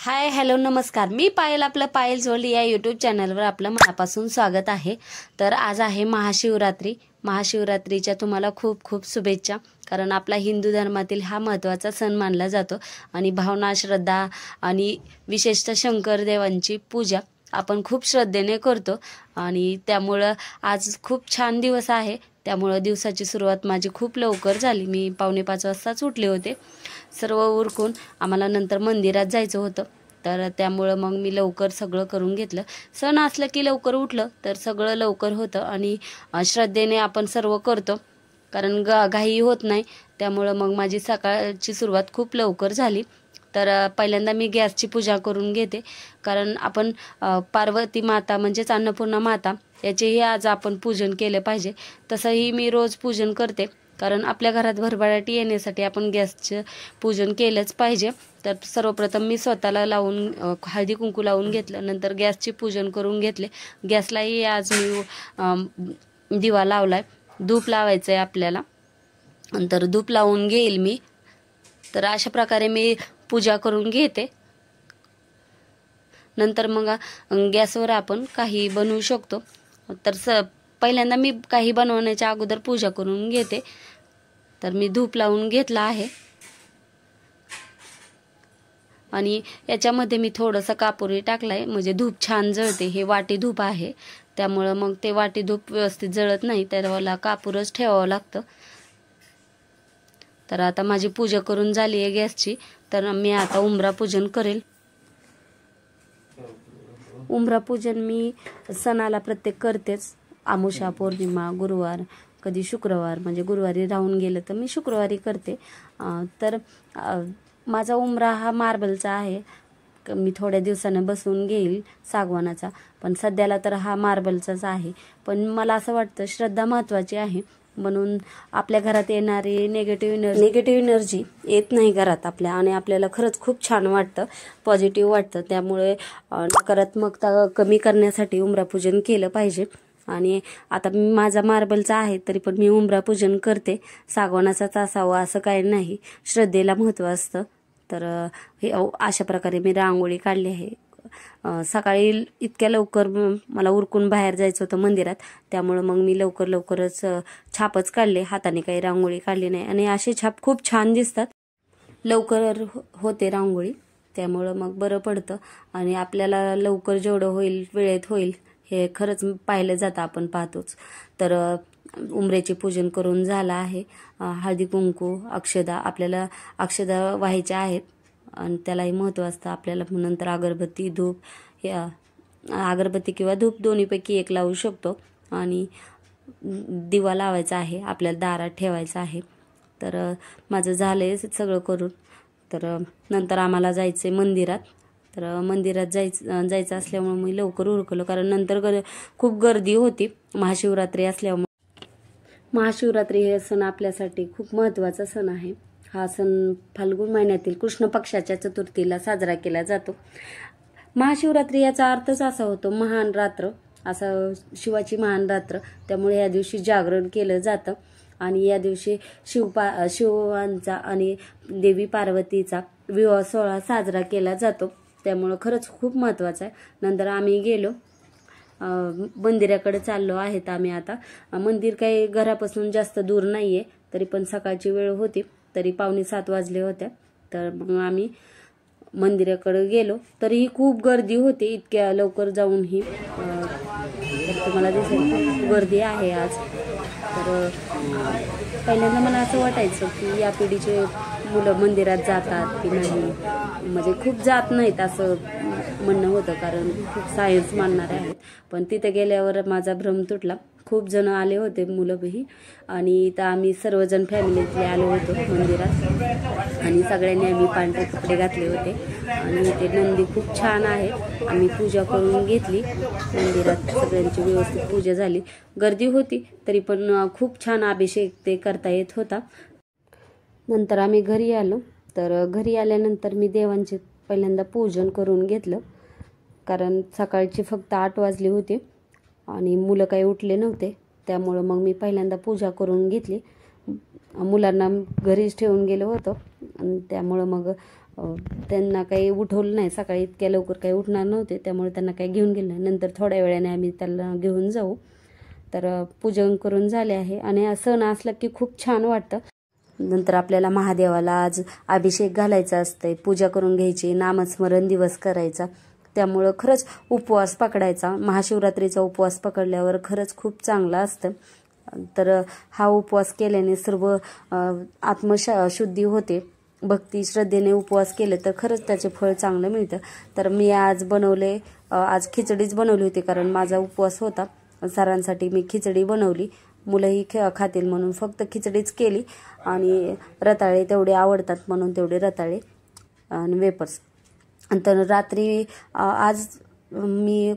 Hi hello नमस्कार, मी पायल, आपलं पायल जोली या यूट्यूब चॅनलवर आपलं मनापासून स्वागत आहे। तर आज आहे महाशिवरात्री। महाशिवरात्रीच्या तुम्हाला खूप खूप शुभेच्छा, कारण आपला हिंदू धर्मातील हा महत्त्वाचा सण मानला जातो आणि भावना, श्रद्धा आणि विशेषतः शंकर देवांची पूजा आपण खूप श्रद्धेने करतो आणि त्यामुळं आज खूप छान दिवस आहे। त्यामुळं दिवसाची सुरुवात माझी खूप लवकर झाली। मी 4:45 वाजताच उठले होते। सर्व उरकून आम्हाला नंतर मंदिरात जायचं होतं, तर त्यामुळं मग मी लवकर सगळं करून घेतलं। सण असलं की लवकर उठलं तर सगळं लवकर होतं आणि श्रद्धेने आपण सर्व करतो, कारण घाई होत नाही। त्यामुळं मग माझी सकाळची सुरुवात खूप लवकर झाली। तर पहिल्यांदा मी गॅसची पूजा करून घेते, कारण आपण पार्वती माता म्हणजेच अन्नपूर्णा माता याचेही आज आपण पूजन केले पाहिजे। तसंही मी रोज पूजन करते, कारण आपल्या घरात भरभराटी येण्यासाठी आपण गॅसचं पूजन केलंच पाहिजे। तर सर्वप्रथम मी स्वतःला लावून हळदी कुंकू लावून घेतलं, नंतर गॅसची पूजन करून घेतले। गॅसलाही आज मी दिवा लावलाय, धूप लावायचं आहे आपल्याला, नंतर धूप लावून घेईल मी। तर अशा प्रकारे मी पूजा करून घेते। नंतर मग गॅसवर आपण काही बनवू शकतो। तर पहिल्यांदा मी काही बनवण्याच्या अगोदर पूजा करून घेते। तर मी धूप लावून घेतला आहे आणि याच्यामध्ये मी थोडंसं कापूरही टाकलाय, म्हणजे धूप छान जळते। हे वाटी धूप आहे, त्यामुळं मग ते वाटी धूप व्यवस्थित जळत नाही, त्याला कापूरच ठेवावं लागतं। तर आता माझी पूजा करून झाली आहे गॅसची, तर मी आता उंबरा पूजन करेल। उंबरा पूजन मी सणाला प्रत्येक करतेच, अमावस्या, पौर्णिमा, गुरुवार, कधी शुक्रवार, म्हणजे गुरुवारी राहून गेलं तर मी शुक्रवारी करते। तर माझा उंबरा हा मार्बलचा आहे, मी थोड्या दिवसानं बसवून घेईल सागवानाचा, पण सध्याला तर हा मार्बलचाच आहे। पण मला असं वाटतं श्रद्धा महत्त्वाची आहे, म्हणून आपल्या घरात येणारी निगेटिव्ह एनर्जी येत नाही घरात आपल्या, आणि आपल्याला खरंच खूप छान वाटतं, पॉझिटिव्ह वाटतं। त्यामुळे नकारात्मकता कमी करण्यासाठी उंबरा पूजन केलं पाहिजे। आणि आता माझा मार्बलचा आहे तरी पण मी उंबरा पूजन करते। सागवानाचाच असावं असं काही नाही, श्रद्धेला महत्त्व असतं। तर हे अशा प्रकारे मी रांगोळी काढली आहे। सकाळी इतक्या लवकर मला उरकून बाहेर जायचं होतं मंदिरात, त्यामुळं मग मी लवकरच छापच काढले, हाताने काही रांगोळी काढली नाही। आणि असे छाप खूप छान दिसतात, लवकर होते रांगोळी, त्यामुळं मग बरं पडतं। आणि आपल्याला लवकर जेवढं होईल, वेळेत होईल, हे खरंच पाहिलं जातं, आपण पाहतोच। तर उंबऱ्याचे पूजन करून झालं आहे। हळदी कुंकू, अक्षदा, आपल्याला अक्षदा व्हायच्या आहेत आणि त्यालाही महत्त्व असतं आपल्याला। नंतर अगरबत्ती, धूप, या अगरबत्ती किंवा धूप दोन्हीपैकी एक लावू शकतो। आणि दिवा लावायचा आहे, आपल्याला दारात ठेवायचा आहे। तर माझं झालंय सगळं करून। तर नंतर आम्हाला जायचं मंदिरात। तर मंदिरात जायचं असल्यामुळे मी लवकर उरकलो, कारण नंतर खूप गर्दी होती महाशिवरात्री असल्यामुळे। महाशिवरात्री हे सण आपल्यासाठी खूप महत्त्वाचा सण आहे। हा सण फाल्गुन महिन्यातील कृष्ण पक्षाच्या चतुर्थीला साजरा केला जातो। महाशिवरात्री याचा अर्थच असा होतो महान रात्र, असा शिवाची महान रात्र, त्यामुळे या दिवशी जागरण केलं जातं। आणि या दिवशी शिवांचा आणि देवी पार्वतीचा विवाह सोहळा साजरा केला जातो, त्यामुळं खरंच खूप महत्त्वाचं आहे। नंतर आम्ही गेलो मंदिराकडे, चाललो आहेत आम्ही आता। मंदिर काही घरापासून जास्त दूर नाहीये, तरी पण सकाळची वेळ होती, तरी 6:45 वाजले होत्या। तर मग आम्ही मंदिराकडे गेलो, तरीही खूप गर्दी होती, इतक्या लवकर जाऊनही। तर तुम्हाला दिसेल खूप गर्दी आहे आज। तर पहिल्यांदा मला असं वाटायचं की या पिढीचे मुलं मंदिरात जातात की नाही, म्हणजे खूप जात नाहीत असं म्हणणं होतं, कारण खूप सायन्स मानणारे आहेत। पण तिथे गेल्यावर माझा भ्रम तुटला, खूप जण आले होते, मुलंही। आणि इथं आम्ही सर्वजण फॅमिलीतले आलो होतो मंदिरात, आणि सगळ्यांनी आम्ही पांढरे कपडे घातले होते। आणि ते नंदी खूप छान आहेत, आम्ही पूजा करून घेतली मंदिरात, सगळ्यांची व्यवस्थित पूजा झाली। गर्दी होती तरी पण खूप छान अभिषेक ते करता येत होता। नंतर आम्ही घरी आलो। तर घरी आल्यानंतर मी देवांचे पहिल्यांदा पूजन करून घेतलं, कारण सकाळची फक्त 8 वाजली होती आणि मुलं काही उठले नव्हते, त्यामुळं मग मी पहिल्यांदा पूजा करून घेतली। मुलांना घरीच ठेवून गेलं होतं आणि त्यामुळं मग त्यांना काही उठवलं नाही, सकाळी इतक्या लवकर काही उठणार नव्हते, त्यामुळे त्यांना काही घेऊन गेलं नाही. नंतर थोड्या वेळाने आम्ही त्याला घेऊन जाऊ. तर पूजन करून झाले आहे आणि हा सण असला की खूप छान वाटतं. नंतर आपल्याला महादेवाला आज अभिषेक घालायचा असते, पूजा करून घ्यायची, नामस्मरण दिवस करायचा. त्यामुळं खरंच उपवास पकडायचा, महाशिवरात्रीचा उपवास पकडल्यावर खरंच खूप चांगलं असतं. तर हा उपवास केल्याने सर्व आत्मशुद्धी होते. भक्ती श्रद्धेने उपवास केले तर खरंच त्याचे फळ चांगलं मिळतं. तर मी आज आज खिचडीच बनवली होती, कारण माझा उपवास होता. सरांसाठी मी खिचडी बनवली, मुलंही खातील म्हणून फक्त खिचडीच केली. आणि रताळे तेवढे आवडतात म्हणून तेवढे रताळे आणि वेपर्स. तर रात्री मी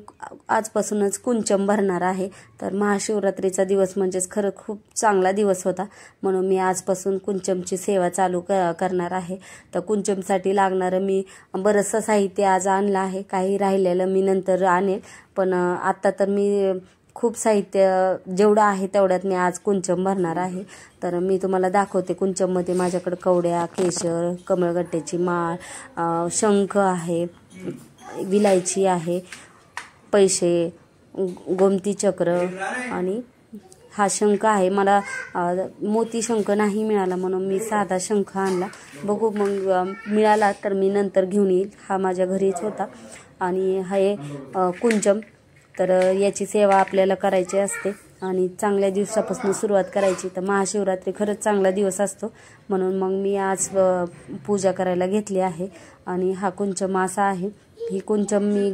आजपासूनच कुंचम भरणार आहे. तर महाशिवरात्रीचा दिवस म्हणजेच खरं खूप चांगला दिवस होता, म्हणून मी आजपासून कुंचमची सेवा चालू करणार आहे. तर कुंचमसाठी लागणारं मी बरंचसं साहित्य आज आणलं आहे, काही राहिलेलं मी नंतर आणेल. पण आत्ता तर मी खूप साहित्य जेवढं आहे तेवढ्यात मी आज कुंचम भरणार आहे. तर मी तुम्हाला दाखवते. कुंचममध्ये माझ्याकडे कवड्या, केशर, कमळगट्ट्याची माळ, शंख आहे, विलायची आहे, पैसे, गोमती चक्र आणि हा शंख आहे. मला मोती शंख नाही मिळाला म्हणून मी साधा शंख आणला. बघू मग मिळाला तर मी नंतर घेऊन येईल. हा माझ्या घरीच होता. आणि हे कुंचम. तर याची सेवा आपल्याला करायची असते आणि चांगल्या दिवसापासून सुरुवात करायची. तर महाशिवरात्री खरंच चांगला दिवस असतो, म्हणून मग मी आज पूजा करायला घेतली आहे. आणि हा कुंचम असा आहे. ही कुंचम मी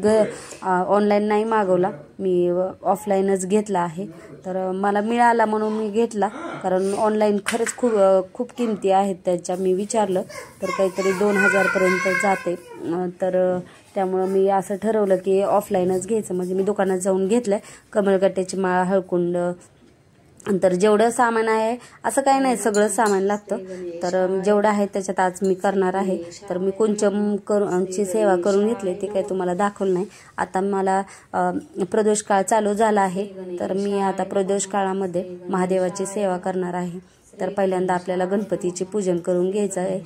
ऑनलाईन नाही मागवला, मी ऑफलाईनच घेतला आहे. तर मला मिळाला म्हणून मी घेतला, कारण ऑनलाईन खरंच खूप किमती आहेत त्याच्या. मी विचारलं तर काहीतरी 2000पर्यंत जाते. तर त्यामुळं मी असं ठरवलं की ऑफलाईनच घ्यायचं. म्हणजे मी दुकानात जाऊन घेतलं. कमळगट्ट्याची माळ, हळकुंड, तर जेवढं सामान आहे असं काही नाही, सगळं सामान लागतं. तर जेवढं आहे त्याच्यात आज मी करणार आहे. तर मी कुंचमची सेवा करून घेतली, ती काही तुम्हाला दाखवलं नाही. आता मला प्रदोष काळ चालू झाला आहे, तर मी आता प्रदोष काळामध्ये महादेवाची सेवा करणार आहे. तर पहिल्यांदा आपल्याला गणपतीचे पूजन करून घ्यायचं आहे.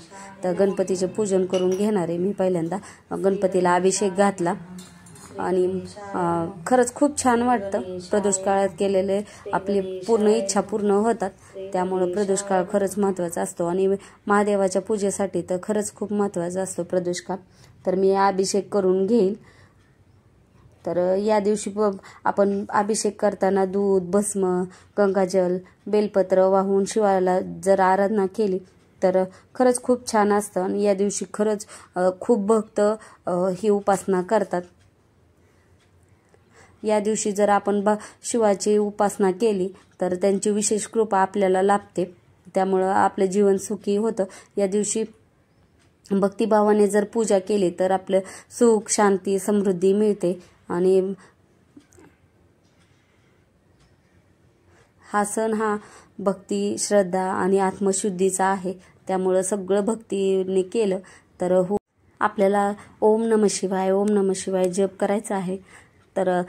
तर गणपतीचे पूजन करून घेणार आहे मी. पहिल्यांदा गणपतीला अभिषेक घातला आणि खरंच खूप छान वाटतं. प्रदोष काळात केलेले आपली पूर्ण इच्छा पूर्ण होतात, त्यामुळं प्रदोष काळ खरंच महत्त्वाचा असतो. आणि महादेवाच्या पूजेसाठी तर खरंच खूप महत्त्वाचा असतो प्रदोष काळ. तर मी अभिषेक करून घेईल. तर या दिवशी आपण अभिषेक करताना दूध, भस्म, गंगाजल, बेलपत्र वाहून शिवाला जर आराधना केली तर खरंच खूप छान असतं. आणि या दिवशी खरंच खूप भक्त ही उपासना करतात. या दिवशी जर आपण शिवाची उपासना केली तर त्यांची विशेष कृपा आपल्याला लाभते, त्यामुळं आपलं जीवन सुखी होतं. या दिवशी भक्तिभावाने जर पूजा केली तर आपलं सुख, शांती, समृद्धी मिळते. आणि हा सण हा भक्ती, श्रद्धा आणि आत्मशुद्धीचा आहे, त्यामुळं सगळं भक्तीने केलं तर आपल्याला ओम नमः शिवाय, ओम नमः शिवाय जप करायचा आहे. तर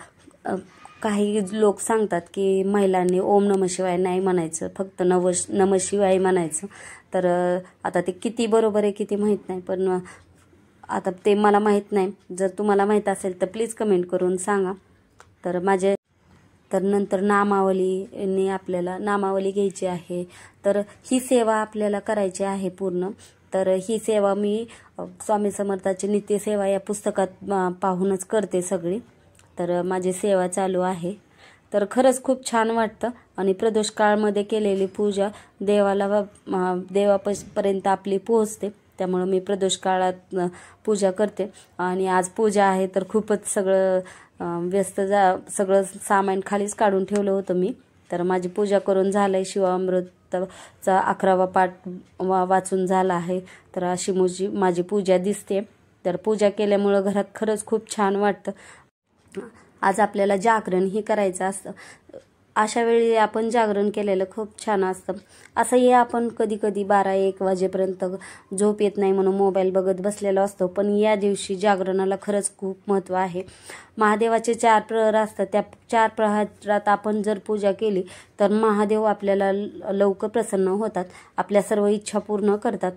काही लोक सांगतात की महिलांनी ओम नमः शिवाय नाही म्हणायचं, फक्त नमः शिवाय म्हणायचं. तर आता ते किती बरोबर आहे किती माहीत नाही, पण आता ते मला माहीत नाही. जर तुम्हाला माहीत असेल तर प्लीज कमेंट करून सांगा. तर नंतर नामावलीने आपल्याला नामावली घ्यायची आहे. तर ही सेवा आपल्याला करायची आहे पूर्ण. तर ही सेवा मी स्वामी समर्थाची नित्यसेवा या पुस्तकात पाहूनच करते सगळी. तर माझी सेवा चालू आहे. तर खरंच खूप छान वाटतं. आणि प्रदोष काळमध्ये केलेली पूजा देवापर्यंत आपली पोहोचते, त्यामुळं मी प्रदोष काळात पूजा करते. आणि आज पूजा आहे तर खूपच सगळं सगळं सामान खालीच काढून ठेवलं होतं मी. तर माझी पूजा करून झालं आहे. शिवामृतचा 11वा पाठ वाचून झाला आहे. तर अशी माझी पूजा दिसते. तर पूजा केल्यामुळं घरात खरंच खूप छान वाटतं. आज आपल्याला जागरण ही करायचं असतं. अशा वेळी आपण जागरण केलेलं खूप छान असतं. असंही आपण कधी कधी 12-1 वाजेपर्यंत झोप येत नाही म्हणून मोबाईल बघत बसलेलो असतो, पण या दिवशी जागरणाला खरंच खूप महत्त्व आहे. महादेवाचे 4 प्रहर असतात. त्या 4 प्रहरात आपण जर पूजा केली तर महादेव आपल्याला लवकर प्रसन्न होतात, आपल्या सर्व इच्छा पूर्ण करतात.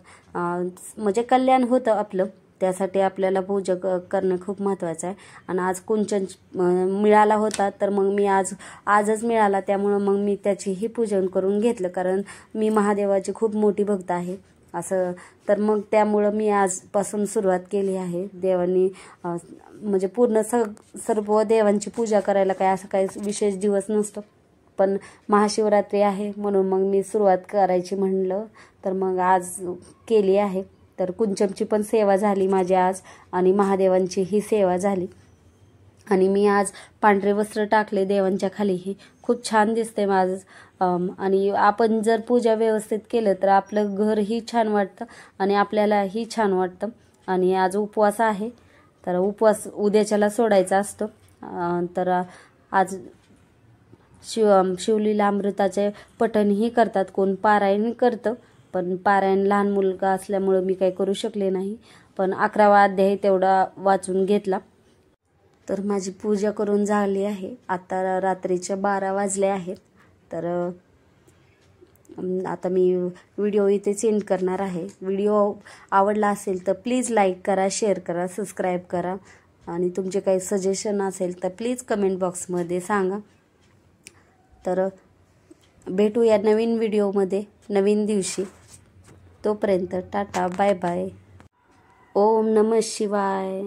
म्हणजे कल्याण होतं आपलं. त्यासाठी आपल्याला पूजा करणं खूप महत्त्वाचं आहे. आणि आज कुंचन मिळाला होता, तर मग मी आजच मिळाला, त्यामुळं मग मी त्याचीही पूजन करून घेतलं, कारण मी महादेवाची खूप मोठी भक्त आहे. असं तर मग त्यामुळं मी आजपासून सुरुवात केली आहे. देवांनी म्हणजे पूर्ण सर्व देवांची पूजा करायला काय असं काही विशेष दिवस नसतो, पण महाशिवरात्री आहे म्हणून मग मी सुरुवात करायची म्हणलं, तर मग आज केली आहे. तर कुंचमची पण सेवा झाली माझी आज, आणि महादेवांची ही सेवा झाली. आणि मी आज पांढरे वस्त्र टाकले देवांच्या खालीही. खूप छान दिसते माझं. आणि आपण जर पूजा व्यवस्थित केलं तर आपलं घरही छान वाटतं आणि आपल्यालाही छान वाटतं. आणि आज उपवास आहे, तर उपवास उद्याच्याला सोडायचा असतो. तर आज शिवलीला अमृताचे पठणही करतात, कोण पारायण करतं, पण पारायण लहान मुलगा असल्यामुळं मी काही करू शकले नाही, पण 11वा अध्याय तेवढा वाचून घेतला. तर माझी पूजा करून झाली आहे. आता रात्रीचे 12 वाजले आहेत. तर आता मी व्हिडिओ इथेच एंड करणार आहे. व्हिडिओ आवडला असेल तर प्लीज लाईक करा, शेअर करा, सबस्क्राईब करा, आणि तुमचे काही सजेशन असेल तर प्लीज कमेंट बॉक्समध्ये सांगा. तर भेटूया नवीन व्हिडिओमध्ये नवीन दिवशी. तोपर्यंत टाटा, बाय बाय. ओम नमः शिवाय.